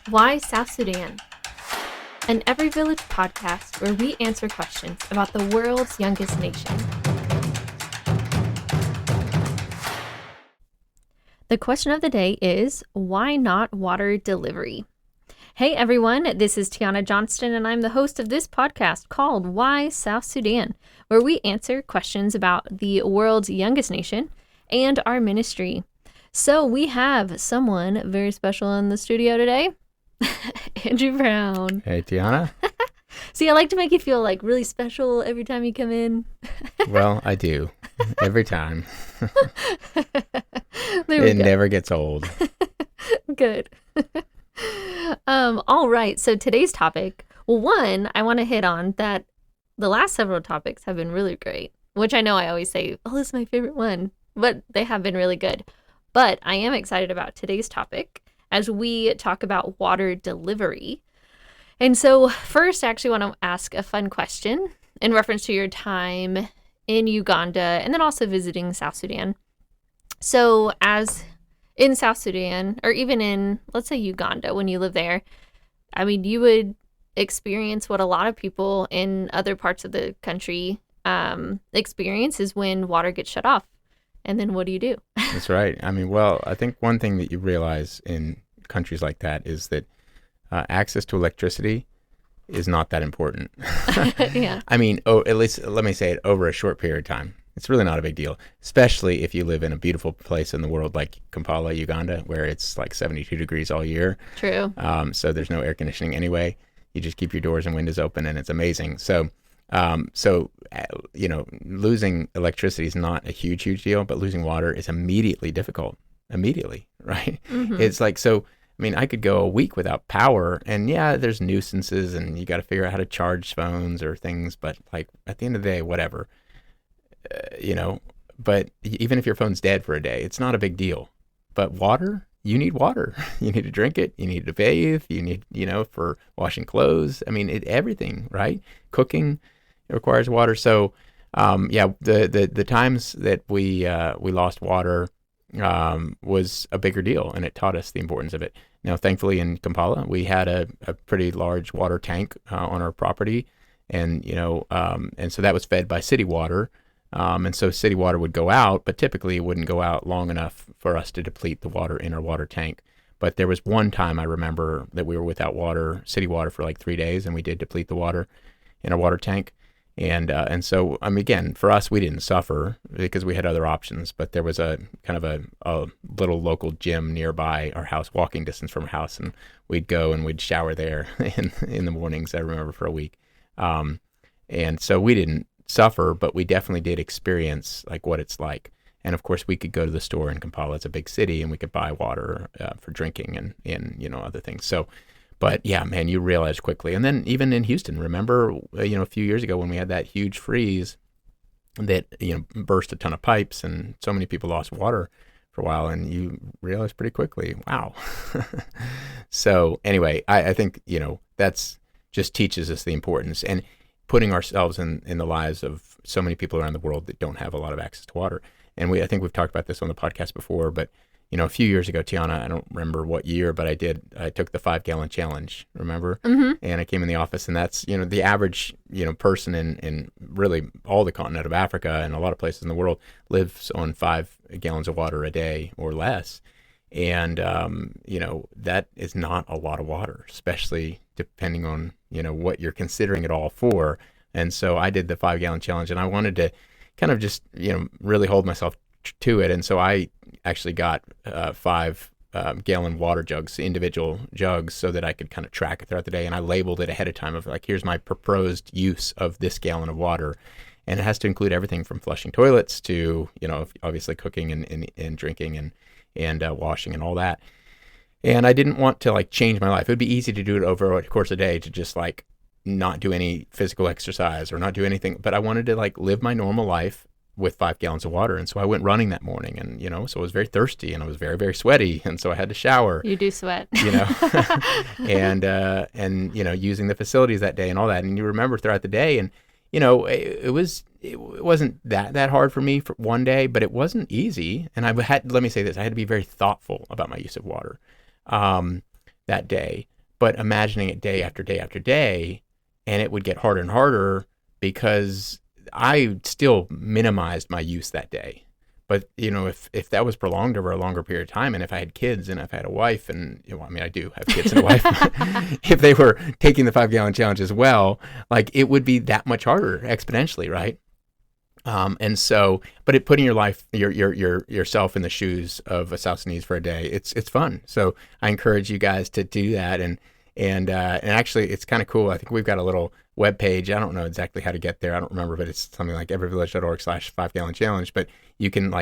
Why South Sudan? An Every Village podcast where we answer questions about the world's youngest nation. The question of the day is, why not water delivery? Hey everyone, this is Tiana Johnston and I'm the host of this podcast called Why South Sudan, where we answer questions about the world's youngest nation and our ministry. So we have someone very special in the studio today, Andrew Brown. Hey, Tiana. See, I like to make you feel like really special every time you come in. Well, I do. Every time. It never gets old. Good. All right. So today's topic, well, one, I want to hit on that the last several topics have been really great, which I know I always say, oh, this is my favorite one, but they have been really good. But I am excited about today's topic as we talk about water delivery. And so first, I actually want to ask a fun question in reference to your time in Uganda and then also visiting South Sudan. So as in South Sudan, or even in, let's say, Uganda, when you live there, I mean, you would experience what a lot of people in other parts of the country experience is when water gets shut off. And then what do you do? That's right. I mean, well, I think one thing that you realize in countries like that is that access to electricity is not that important. Yeah. I mean, at least let me say it, over a short period of time. It's really not a big deal, especially if you live in a beautiful place in the world like Kampala, Uganda, where it's like 72 degrees all year. True. So there's no air conditioning anyway. You just keep your doors and windows open and it's amazing. So, losing electricity is not a huge deal, but losing water is immediately difficult. Immediately, right? Mm-hmm. It's like, so, I mean, I could go a week without power and yeah, there's nuisances and you got to figure out how to charge phones or things, but like at the end of the day, whatever. But even if your phone's dead for a day, it's not a big deal. But water, you need water. You need to drink it. You need to bathe. You need, for washing clothes. I mean, everything, right? Cooking, it requires water. So, the times that we lost water was a bigger deal, and it taught us the importance of it. Now, thankfully, in Kampala, we had a pretty large water tank on our property, and so that was fed by city water. And so city water would go out, but typically it wouldn't go out long enough for us to deplete the water in our water tank. But there was one time I remember that we were without water, city water, for like 3 days, and we did deplete the water in our water tank. And so, I mean, again, for us, we didn't suffer because we had other options, but there was a kind of a little local gym nearby our house, walking distance from our house, and we'd go and we'd shower there in the mornings, I remember, for a week. And so we didn't suffer, but we definitely did experience like what it's like. And of course, we could go to the store in Kampala. It's a big city, and we could buy water for drinking and other things. So, but yeah, man, you realize quickly. And then even in Houston, remember, a few years ago when we had that huge freeze that burst a ton of pipes, and so many people lost water for a while, and you realize pretty quickly, wow. So anyway, I think that's just teaches us the importance and putting ourselves in the lives of so many people around the world that don't have a lot of access to water. And I think we've talked about this on the podcast before, but a few years ago, Tiana, I don't remember what year, but I took the 5-gallon challenge, remember? Mm-hmm. And I came in the office, and that's, the average, person in really all the continent of Africa and a lot of places in the world lives on 5 gallons of water a day or less. And, that is not a lot of water, especially depending on, what you're considering it all for. And so I did the 5-gallon challenge, and I wanted to kind of just, really hold myself to it. And so I actually got 5-gallon water jugs, individual jugs, so that I could kind of track it throughout the day. And I labeled it ahead of time of like, here's my proposed use of this gallon of water. And it has to include everything from flushing toilets to, obviously cooking and drinking and washing and all that. And I didn't want to like change my life. It would be easy to do it over a course of a day to just like not do any physical exercise or not do anything. But I wanted to like live my normal life with 5 gallons of water. And so I went running that morning, and, so I was very thirsty and I was very, very sweaty. And so I had to shower. You do sweat. And using the facilities that day and all that. And you remember throughout the day, and, it wasn't that hard for me for one day, but it wasn't easy. And let me say this, I had to be very thoughtful about my use of water. that day, but imagining it day after day after day, and it would get harder and harder because I still minimized my use that day. But, if that was prolonged over a longer period of time, and if I had kids and if I had a wife and, I do have kids and a wife, if they were taking the 5-gallon challenge as well, like it would be that much harder exponentially, right? And so, but putting yourself in the shoes of a South Sudanese for a day, it's fun. So I encourage you guys to do that. And actually it's kind of cool. I think we've got a little web page. I don't know exactly how to get there. I don't remember, but it's something like everyvillage.org/5-gallon challenge. But you can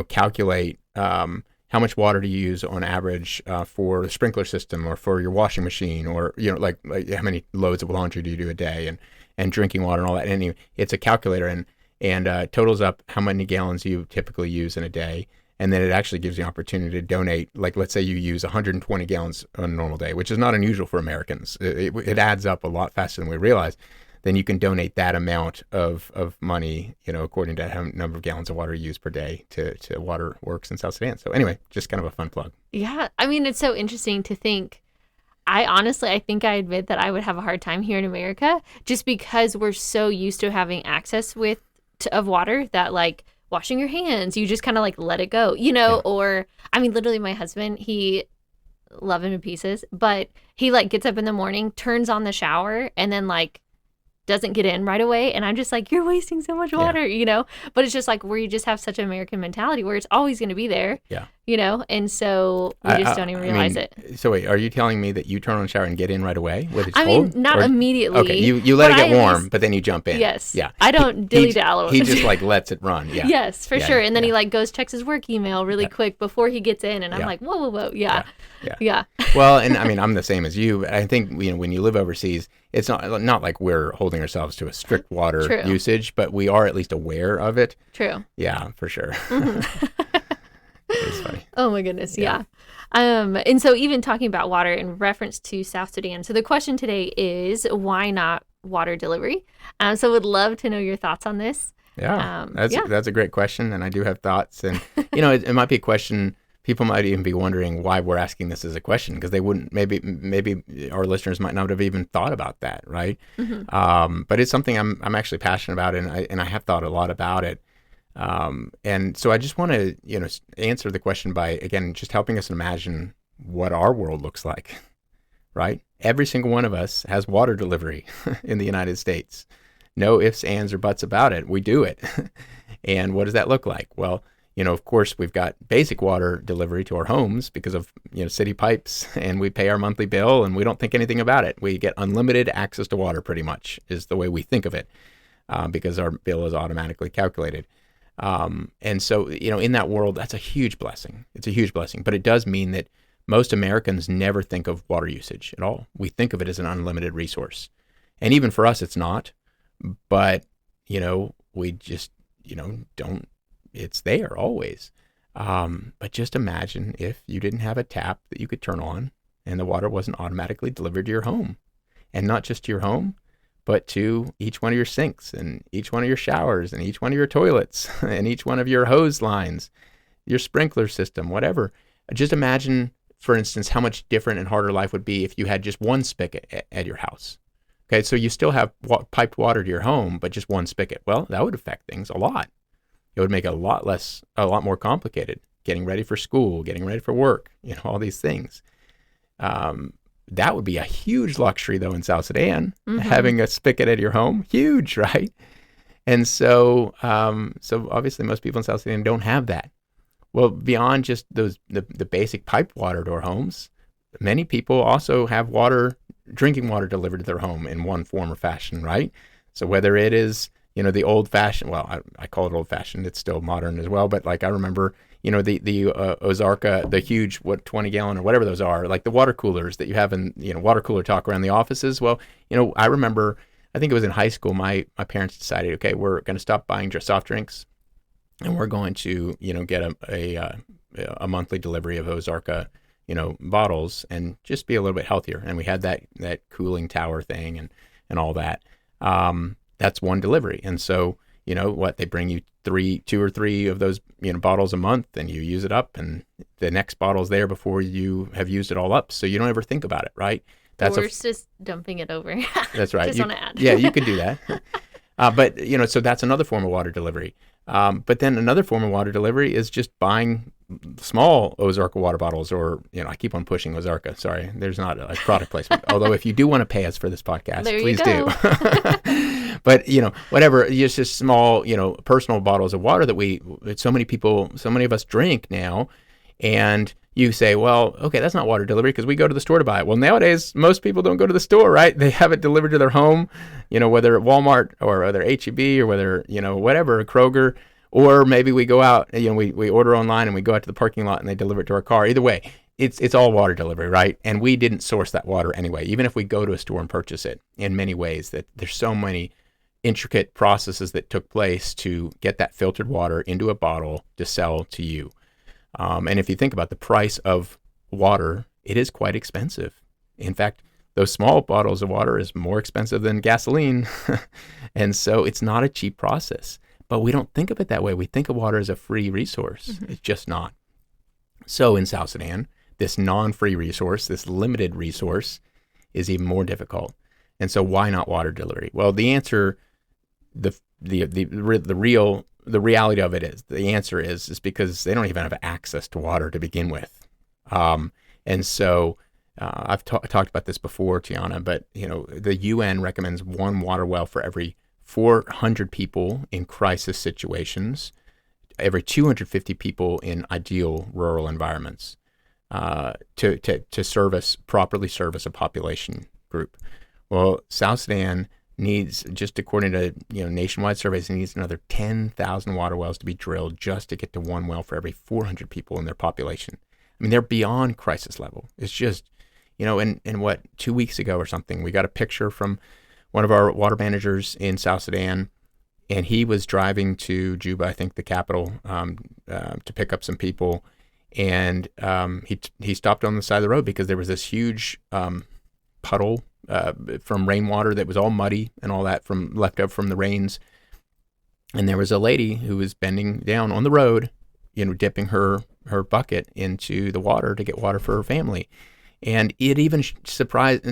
calculate, how much water do you use on average for the sprinkler system or for your washing machine, or like how many loads of laundry do you do a day, and drinking water and all that. And anyway, it's a calculator and totals up how many gallons you typically use in a day. And then it actually gives you an opportunity to donate. Like, let's say you use 120 gallons on a normal day, which is not unusual for Americans. It adds up a lot faster than we realize. Then you can donate that amount of money, according to how number of gallons of water you use per day to Water Works in South Sudan. So anyway, just kind of a fun plug. Yeah. I mean, it's so interesting to think. I think I admit that I would have a hard time here in America just because we're so used to having access of water that washing your hands, you just kind of let it go, Yeah. Or I mean, literally my husband, he love him to pieces, but he gets up in the morning, turns on the shower, and then doesn't get in right away. And I'm just you're wasting so much water, but it's just where you just have such an American mentality where it's always going to be there, Yeah. And so we just don't even realize it. So wait, are you telling me that you turn on the shower and get in right away when it's I cold? mean, not immediately. Okay, you let it but get warm, but then you jump in. Yes. Yeah. I don't dilly-dally. He just lets it run. Yeah. Yes, for Yeah, sure. And then yeah. he goes checks his work email really quick before he gets in, and I'm Yeah. like, whoa. Yeah. Yeah. Well, and I mean, I'm the same as you. I think when you live overseas, it's not like we're holding ourselves to a strict water True. usage, but we are at least aware of it. True. Yeah, for sure. It's funny. Oh my goodness, Yeah. yeah. And so even talking about water in reference to South Sudan. So the question today is, why not water delivery? So would love to know your thoughts on this. Yeah, that's a great question, and I do have thoughts. And it might be a question. People might even be wondering why we're asking this as a question, because they wouldn't. Maybe our listeners might not have even thought about that, right? Mm-hmm. But it's something I'm actually passionate about, and I have thought a lot about it. And so I just want to answer the question by, again, just helping us imagine what our world looks like, right? Every single one of us has water delivery in the United States. No ifs, ands, or buts about it. We do it. And what does that look like? Well, of course, we've got basic water delivery to our homes because of, city pipes, and we pay our monthly bill and we don't think anything about it. We get unlimited access to water, pretty much is the way we think of it, because our bill is automatically calculated. And so, in that world, that's a huge blessing. It's a huge blessing, but it does mean that most Americans never think of water usage at all. We think of it as an unlimited resource. And even for us, it's not, but, we just, don't, it's there always. But just imagine if you didn't have a tap that you could turn on and the water wasn't automatically delivered to your home, and not just to your home, but to each one of your sinks and each one of your showers and each one of your toilets and each one of your hose lines, your sprinkler system, whatever. Just imagine, for instance, how much different and harder life would be if you had just one spigot at your house. Okay, so you still have piped water to your home, but just one spigot. Well, that would affect things a lot. It would make it a lot more complicated. Getting ready for school, getting ready for work, all these things. That would be a huge luxury, though, in South Sudan, having a spigot at your home. Huge, right? And so obviously most people in South Sudan don't have that. Well, beyond just the basic piped water to our homes, many people also have drinking water delivered to their home in one form or fashion, right? So whether it is, the old-fashioned, well, I call it old-fashioned, it's still modern as well, but I remember, the Ozarka, the huge, 20-gallon or whatever those are, the water coolers that you have in, water cooler talk around the offices. Well, I remember, I think it was in high school, my parents decided, okay, we're going to stop buying just soft drinks, and we're going to, get a monthly delivery of Ozarka, bottles, and just be a little bit healthier. And we had that cooling tower thing and all that. That's one delivery. And so, they bring you two or three of those, bottles a month, and you use it up, and the next bottle's there before you have used it all up. So you don't ever think about it, right? Or it's just dumping it over. That's right. Just want to add. Yeah, you could do that. But, so that's another form of water delivery. But then another form of water delivery is just buying small Ozarka water bottles, or, I keep on pushing Ozarka. Sorry, there's not a product placement. Although if you do want to pay us for this podcast, please do. But, whatever, it's just small, personal bottles of water that so many of us drink now. And you say, well, okay, that's not water delivery because we go to the store to buy it. Well, nowadays, most people don't go to the store, right? They have it delivered to their home, whether at Walmart or whether H-E-B or whether, whatever, Kroger, or maybe we go out, we order online and we go out to the parking lot and they deliver it to our car. Either way, it's all water delivery, right? And we didn't source that water anyway, even if we go to a store and purchase it in many ways. That there's so many intricate processes that took place to get that filtered water into a bottle to sell to you. And if you think about the price of water, it is quite expensive. In fact, those small bottles of water is more expensive than gasoline. And so it's not a cheap process. But we don't think of it that way. We think of water as a free resource. Mm-hmm. It's just not. So in South Sudan, this non-free resource, this limited resource, is even more difficult. And so why not water delivery? Well, the answer, the reality of it is, the answer is because they don't even have access to water to begin with. And so I've talked about this before, Tiana, but the UN recommends one water well for every 400 people in crisis situations, every 250 people in ideal rural environments, to properly service a population group. Well, South Sudan needs, just according to nationwide surveys, it needs another 10,000 water wells to be drilled just to get to one well for every 400 people in their population. I mean, they're beyond crisis level. It's just, and 2 weeks ago or something, we got a picture from one of our water managers in South Sudan, and he was driving to Juba, I think the capital, to pick up some people, and he stopped on the side of the road because there was this huge puddle from rainwater that was all muddy and all that left over from the rains. And there was a lady who was bending down on the road, dipping her bucket into the water to get water for her family. And it even surprised,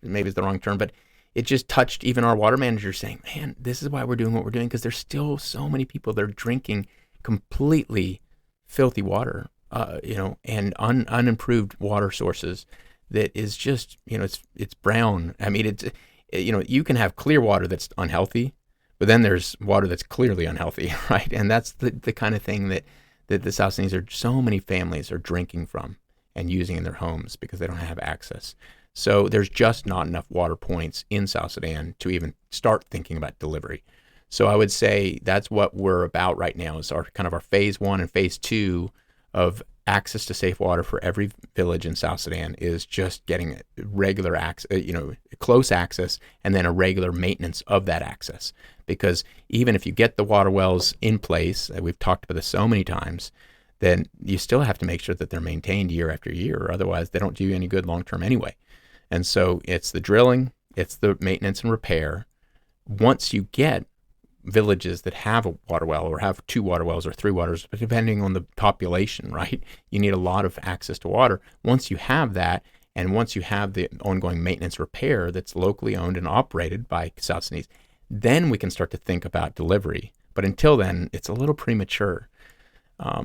maybe is the wrong term, but it just touched even our water manager, saying, man, this is why we're doing what we're doing, because there's still so many people that are drinking completely filthy water, and unimproved water sources that is just, it's brown. I mean, it's, you can have clear water that's unhealthy, but then there's water that's clearly unhealthy, right? And that's the kind of thing that the South Sudanese so many families are drinking from and using in their homes because they don't have access. So there's just not enough water points in South Sudan to even start thinking about delivery. So I would say that's what we're about right now, is our phase 1 and phase 2 of access to safe water for every village in South Sudan, is just getting regular access, close access, and then a regular maintenance of that access. Because even if you get the water wells in place, we've talked about this so many times, then you still have to make sure that they're maintained year after year, or otherwise they don't do you any good long term anyway. And so it's the drilling, it's the maintenance and repair. Once you get villages that have a water well, or have 2 water wells or 3 waters, but depending on the population, right? You need a lot of access to water. Once you have that, and once you have the ongoing maintenance repair that's locally owned and operated by South Sudanese, then we can start to think about delivery. But until then, it's a little premature.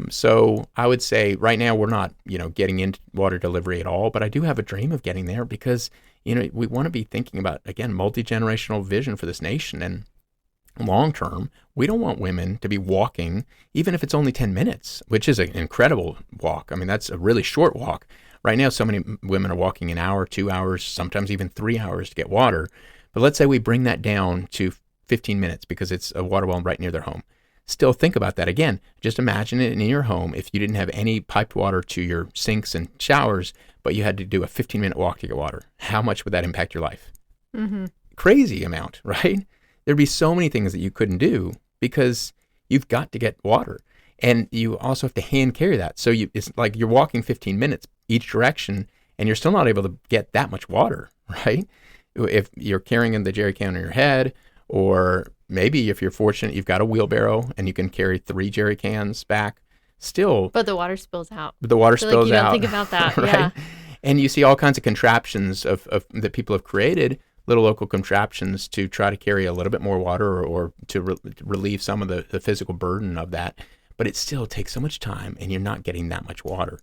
So I would say right now we're not, getting into water delivery at all, but I do have a dream of getting there because, we want to be thinking about, again, multi-generational vision for this nation. And long term, we don't want women to be walking, even if it's only 10 minutes, which is an incredible walk. I mean, that's a really short walk. Right now, so many women are walking an hour, 2 hours, sometimes even 3 hours to get water. But let's say we bring that down to 15 minutes because it's a water well right near their home. Still think about that again. Just imagine it in your home if you didn't have any piped water to your sinks and showers, but you had to do a 15-minute walk to get water. How much would that impact your life? Mm-hmm. Crazy amount, right? There'd be so many things that you couldn't do because you've got to get water. And you also have to hand carry that. So it's like you're walking 15 minutes each direction and you're still not able to get that much water, right? If you're carrying the jerry can on your head, Or maybe if you're fortunate, you've got a wheelbarrow and you can carry 3 jerry cans back. Still, But the water spills out. the water I feel like spills you don't out. think about that. Right? Yeah. And you see all kinds of contraptions of that people have created, little local contraptions to try to carry a little bit more water or to relieve some of the physical burden of that. But it still takes so much time and you're not getting that much water.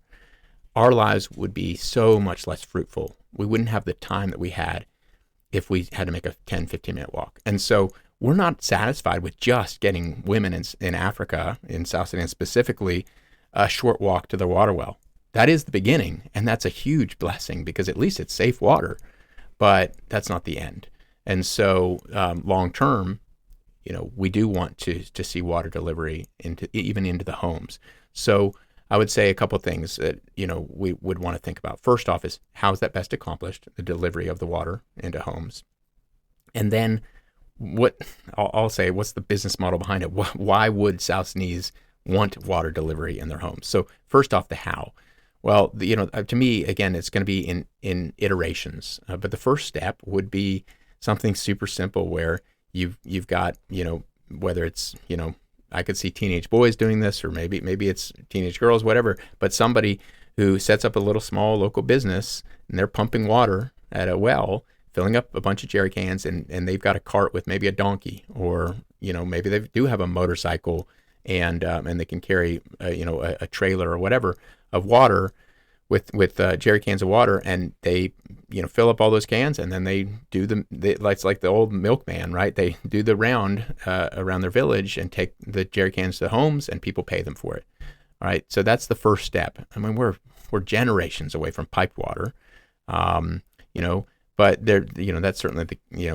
Our lives would be so much less fruitful. We wouldn't have the time that we had if we had to make a 10, 15-minute walk. And so we're not satisfied with just getting women in Africa, in South Sudan specifically, a short walk to the water well. That is the beginning, and that's a huge blessing because at least it's safe water, but that's not the end. And so long term, we do want to see water delivery even into the homes. So I would say a couple of things that we would want to think about. First off is how is that best accomplished, the delivery of the water into homes, and then I'll say what's the business model behind it? Why would South Sudanese want water delivery in their homes? So first off, the how. Well, to me, again, it's going to be in iterations. But the first step would be something super simple where you've got, whether it's, I could see teenage boys doing this, or maybe it's teenage girls, whatever, but somebody who sets up a little small local business and they're pumping water at a well, filling up a bunch of jerry cans, and they've got a cart with maybe a donkey, or, maybe they do have a motorcycle and they can carry, a trailer or whatever of water with jerry cans of water, and they fill up all those cans, and then they do it's like the old milkman, right? They do the round around their village and take the jerry cans to the homes, and people pay them for it. All right, so that's the first step. I mean, we're generations away from piped water, but there, that's certainly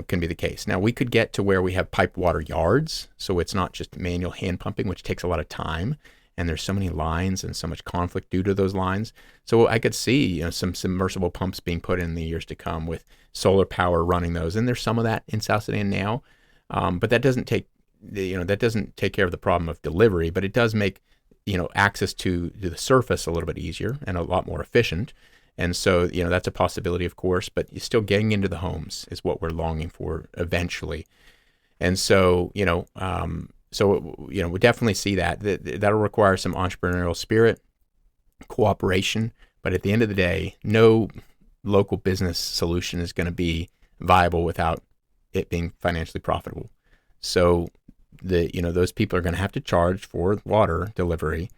can be the case. Now we could get to where we have piped water yards, so it's not just manual hand pumping, which takes a lot of time. And there's so many lines and so much conflict due to those lines. So I could see some submersible pumps being put in the years to come with solar power running those. And there's some of that in South Sudan now, but that doesn't take care of the problem of delivery. But it does make access to the surface a little bit easier and a lot more efficient. And so that's a possibility, of course. But you're still getting into the homes is what we're longing for eventually. And so we definitely see that'll require some entrepreneurial spirit, cooperation. But at the end of the day, no local business solution is going to be viable without it being financially profitable. So those people are going to have to charge for water delivery.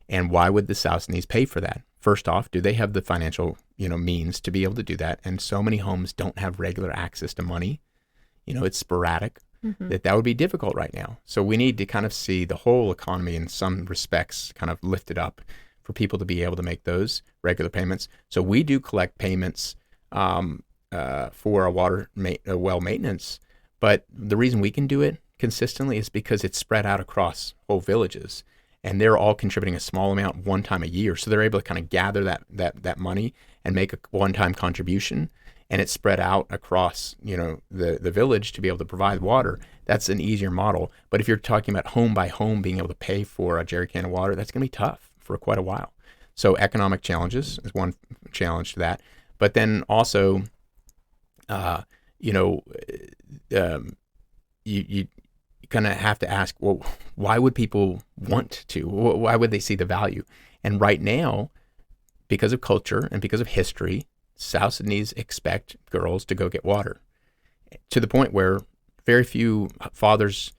And why would the South Sudanese pay for that? First off, do they have the financial means to be able to do that? And so many homes don't have regular access to money. It's sporadic. Mm-hmm. That would be difficult right now. So we need to kind of see the whole economy in some respects kind of lifted up for people to be able to make those regular payments. So we do collect payments for a well maintenance, but the reason we can do it consistently is because it's spread out across whole villages, and they're all contributing a small amount one time a year. So they're able to kind of gather that money and make a one-time contribution. And it's spread out across, the village to be able to provide water. That's an easier model. But if you're talking about home by home being able to pay for a jerry can of water, that's going to be tough for quite a while. So economic challenges is one challenge to that. But then also, you kind of have to ask, well, why would people want to? Why would they see the value? And right now, because of culture and because of history, South Sudanese expect girls to go get water, to the point where very few fathers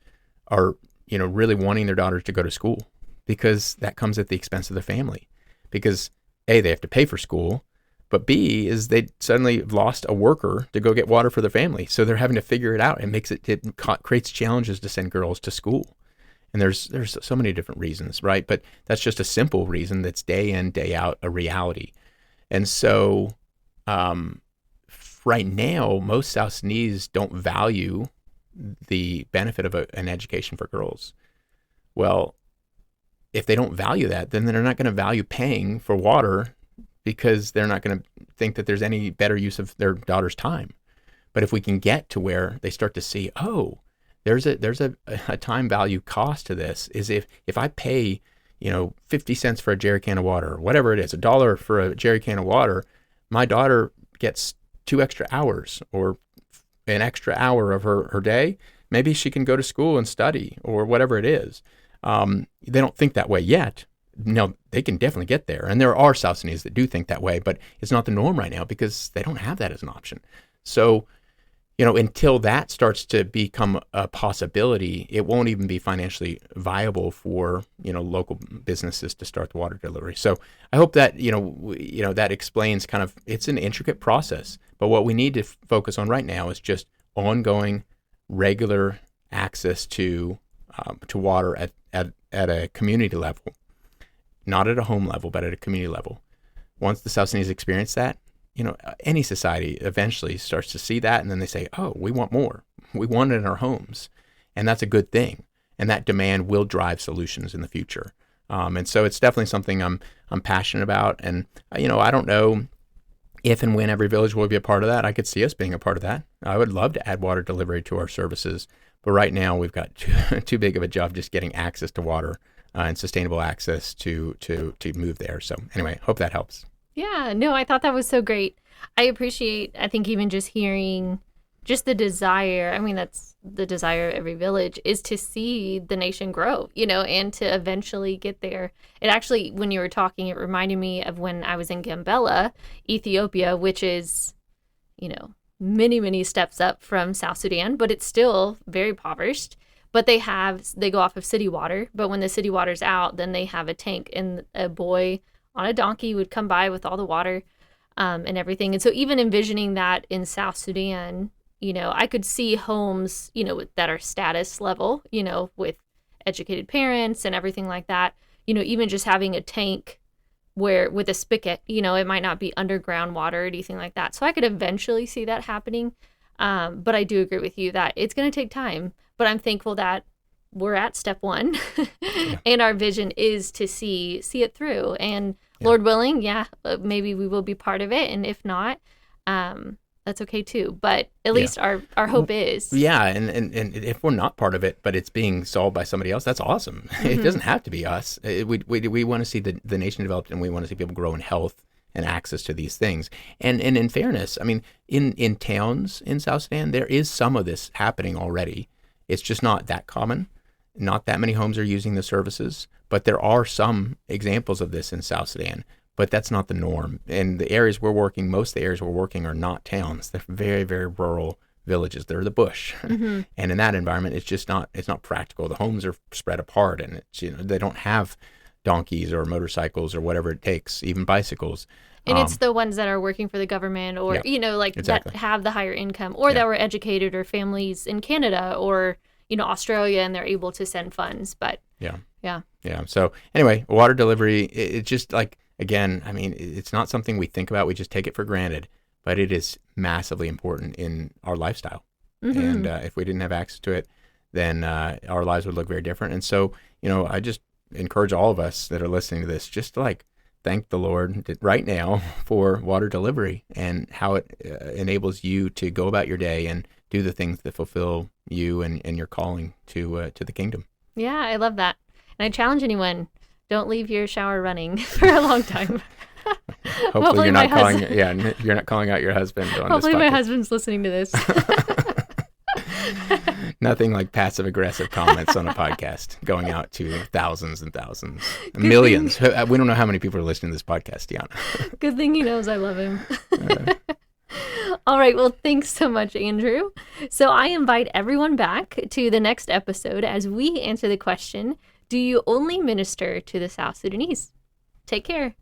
are, really wanting their daughters to go to school, because that comes at the expense of the family. Because A, they have to pay for school, but B, is they suddenly lost a worker to go get water for their family. So they're having to figure it out, and it creates challenges to send girls to school. And there's so many different reasons, right? But that's just a simple reason that's day in, day out a reality. And so right now, most South Sudanese don't value the benefit of an education for girls. Well, if they don't value that, then they're not going to value paying for water, because they're not going to think that there's any better use of their daughter's time. But if we can get to where they start to see, oh, there's a time value cost to this, is if I pay 50 cents for a jerry can of water, or whatever it is, $1 for a jerry can of water, my daughter gets 2 extra hours or an extra hour of her day maybe she can go to school and study or whatever it is. They don't think that way yet. No, they can definitely get there. And there are South Sudanese that do think that way, but it's not the norm right now because they don't have that as an option. So, until that starts to become a possibility, it won't even be financially viable for, local businesses to start the water delivery. So I hope that, that explains kind of, it's an intricate process, but what we need to focus on right now is just ongoing, regular access to water at a community level, not at a home level, but at a community level. Once the South Sudanese experience that, any society eventually starts to see that, and then they say, oh, we want more. We want it in our homes. And that's a good thing. And that demand will drive solutions in the future. And so it's definitely something I'm passionate about. And, I don't know if and when every village will be a part of that. I could see us being a part of that. I would love to add water delivery to our services. But right now we've got too big of a job just getting access to water and sustainable access to move there. So anyway, hope that helps. Yeah, no, I thought that was so great. I think even just hearing just the desire, I mean, that's the desire of every village, is to see the nation grow, and to eventually get there. It actually, when you were talking, it reminded me of when I was in Gambela, Ethiopia, which is, many, many steps up from South Sudan, but it's still very impoverished. But they go off of city water, but when the city water's out, then they have a tank, and a boy on a donkey would come by with all the water and everything. And so even envisioning that in South Sudan, I could see homes, that are status level, with educated parents and everything like that, even just having a tank with a spigot, it might not be underground water or anything like that. So I could eventually see that happening. But I do agree with you that it's going to take time, but I'm thankful that we're at step one and our vision is to see it through, and Lord willing, maybe we will be part of it. And if not, that's okay too. But at least our hope is. Yeah. And if we're not part of it, but it's being solved by somebody else, that's awesome. Mm-hmm. It doesn't have to be us. We want to see the nation developed, and we want to see people grow in health and access to these things. And in fairness, I mean, in towns in South Sudan, there is some of this happening already. It's just not that common. Not that many homes are using the services, but there are some examples of this in South Sudan, but that's not the norm. And the areas we're working, most of the areas we're working are not towns. They're very, very rural villages. They're the bush. Mm-hmm. And in that environment, it's not practical. The homes are spread apart, and they don't have donkeys or motorcycles or whatever it takes, even bicycles. And it's the ones that are working for the government or, exactly. That have the higher income, or that were educated, or families in Canada or, Australia, and they're able to send funds. But yeah. So anyway, water delivery, it's just like, again, I mean, it's not something we think about. We just take it for granted, but it is massively important in our lifestyle. Mm-hmm. And if we didn't have access to it, then our lives would look very different. And so, I just encourage all of us that are listening to this, just to thank the Lord right now for water delivery and how it enables you to go about your day and do the things that fulfill you and your calling to the kingdom. Yeah, I love that. And I challenge anyone, don't leave your shower running for a long time. Hopefully you're not you're not calling out your husband on Hopefully this podcast. My husband's listening to this. Nothing like passive-aggressive comments on a podcast going out to thousands and thousands, millions. We don't know how many people are listening to this podcast, Deanna. Good thing he knows I love him. All right. Well, thanks so much, Andrew. So I invite everyone back to the next episode as we answer the question, do you only minister to the South Sudanese? Take care.